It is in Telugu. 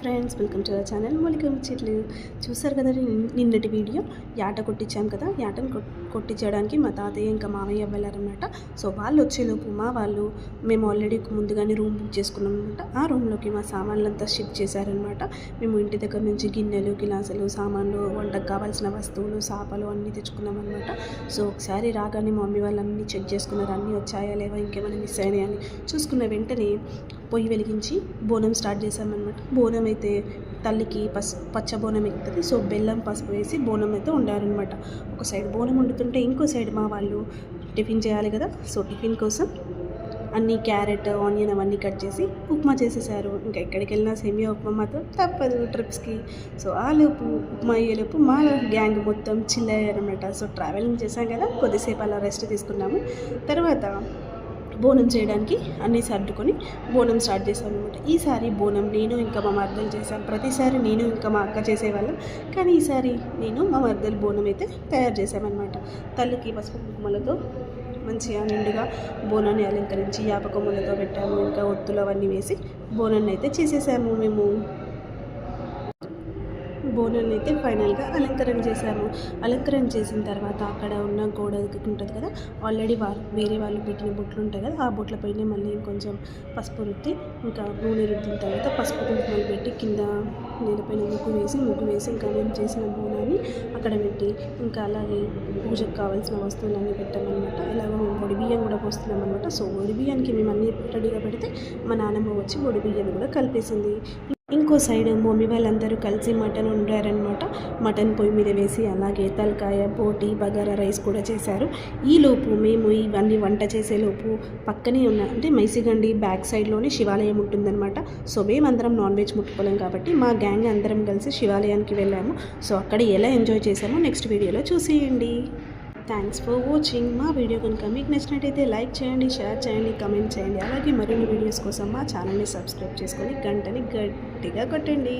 Friends, welcome to our channel Moolika Muchchatlu. చూసారు కదా నిన్నటి వీడియో. యాట కొట్టించాం కదా, యాటను కొట్టించడానికి మా తాతయ్య ఇంకా మామయ్య వెళ్ళారనమాట. సో వాళ్ళు వచ్చేలోపు మేము ఆల్రెడీ ముందుగానే రూమ్ బుక్ చేసుకున్నాం అనమాట. ఆ రూమ్లోకి మా సామాన్లంతా షిఫ్ట్ చేశారనమాట. మేము ఇంటి దగ్గర నుంచి గిన్నెలు, గిలాసులు, సామాన్లు, వంటకు కావాల్సిన వస్తువులు, సాపలు అన్నీ తెచ్చుకున్నాం అనమాట. సో ఒకసారి రాగానే మా మమ్మీ వాళ్ళన్నీ చెక్ చేసుకున్నారు, అన్నీ వచ్చాయా లేవా, ఇంకేమైనా మిస్ అయినాయా అని చూసుకున్న వెంటనే పొయ్యి వెలిగించి బోనం స్టార్ట్ చేసామన్నమాట. బోనం అయితే తల్లికి పచ్చ బోనం ఎక్కుతుంది. సో బెల్లం, పసుపు వేసి బోనం అయితే వండారనమాట. ఒక సైడ్ బోనం వండుతుంటే ఇంకో సైడ్ మా వాళ్ళు టిఫిన్ చేయాలి కదా. సో టిఫిన్ కోసం అన్నీ క్యారెట్, ఆనియన్ అవన్నీ కట్ చేసి ఉప్మా చేసేసారు. ఇంకా ఎక్కడికి వెళ్ళినా సేమియా ఉప్మా మాత్రం తప్పదు ట్రిప్స్కి. సో ఆ లోపు ఉప్మా అయ్యేలోపు మా గ్యాంగ్ మొత్తం చిల్ అయ్యారనమాట. సో ట్రావెలింగ్ చేసాం కదా, కొద్దిసేపు అలా రెస్ట్ తీసుకున్నాము. తర్వాత బోనం చేయడానికి అన్నీ సర్దుకొని బోనం స్టార్ట్ చేసాం అనమాట. ఈసారి బోనం నేను ఇంకా మా మర్దలు చేశాను. ప్రతిసారి నేను ఇంకా మా అక్క చేసేవాళ్ళం, కానీ ఈసారి నేను మా మర్దలు బోనం అయితే తయారు చేసామన్నమాట. తల్లికి పసుపు కుంకుమలతో మంచిగా నిండుగా బోనాన్ని అలంకరించి యాపకొమ్మలతో పెట్టాము. ఇంకా ఒత్తులు అవన్నీ వేసి బోనాన్ని అయితే చేసేసాము. మేము బోనాన్ని అయితే ఫైనల్గా అలంకరణ చేశాము. అలంకరణ చేసిన తర్వాత అక్కడ ఉన్న గోడ ఉంటుంది కదా, ఆల్రెడీ వేరే వాళ్ళు పెట్టిన బొట్లు ఉంటాయి కదా, ఆ బొట్ల పైన మళ్ళీ ఇంకొంచెం పసుపు రుద్ది, ఇంకా నూనె రుద్దిన తర్వాత పసుపు కుంకుమలు పెట్టి కింద నేలపైన ముగ్గు వేసి ఇంకా మేము చేసిన బోనాన్ని అక్కడ పెట్టి, ఇంకా అలాగే పూజకు కావాల్సిన వస్తువులన్నీ పెట్టామన్నమాట. ఇలాగో మేము పొడి బియ్యం కూడా పోస్తున్నాం అనమాట. సో పొడి బియ్యానికి మేము అన్నీ రెడీగా పెడితే మా నాన్నమ్మ వచ్చి పొడి బియ్యం కూడా కలిపేసింది. ఇంకో సైడ్ మమ్మీ వాళ్ళందరూ కలిసి మటన్ వండారనమాట. మటన్ పొయ్యి మీద వేసి అలాగే తలకాయ, పోటీ, బగారా రైస్ కూడా చేశారు. ఈలోపు మేము ఇవన్నీ వంట చేసేలోపు పక్కనే ఉన్న అంటే మైసిగండి బ్యాక్ సైడ్లోనే శివాలయం ఉంటుందన్నమాట. సో మేమందరం నాన్ వెజ్ ముట్టుకోలేం కాబట్టి మా గ్యాంగ్ అందరం కలిసి శివాలయానికి వెళ్ళాము. సో అక్కడ ఎలా ఎంజాయ్ చేసామో నెక్స్ట్ వీడియోలో చూసేయండి. Thanks for watching. మా వీడియో కనుక మీకు నచ్చినట్టయితే లైక్ చేయండి, షేర్ చేయండి, కమెంట్ చేయండి. అలాగే మరిన్ని వీడియోస్ కోసం మా ఛానల్ని సబ్స్క్రైబ్ చేసుకొని గంటని గట్టిగా కొట్టండి.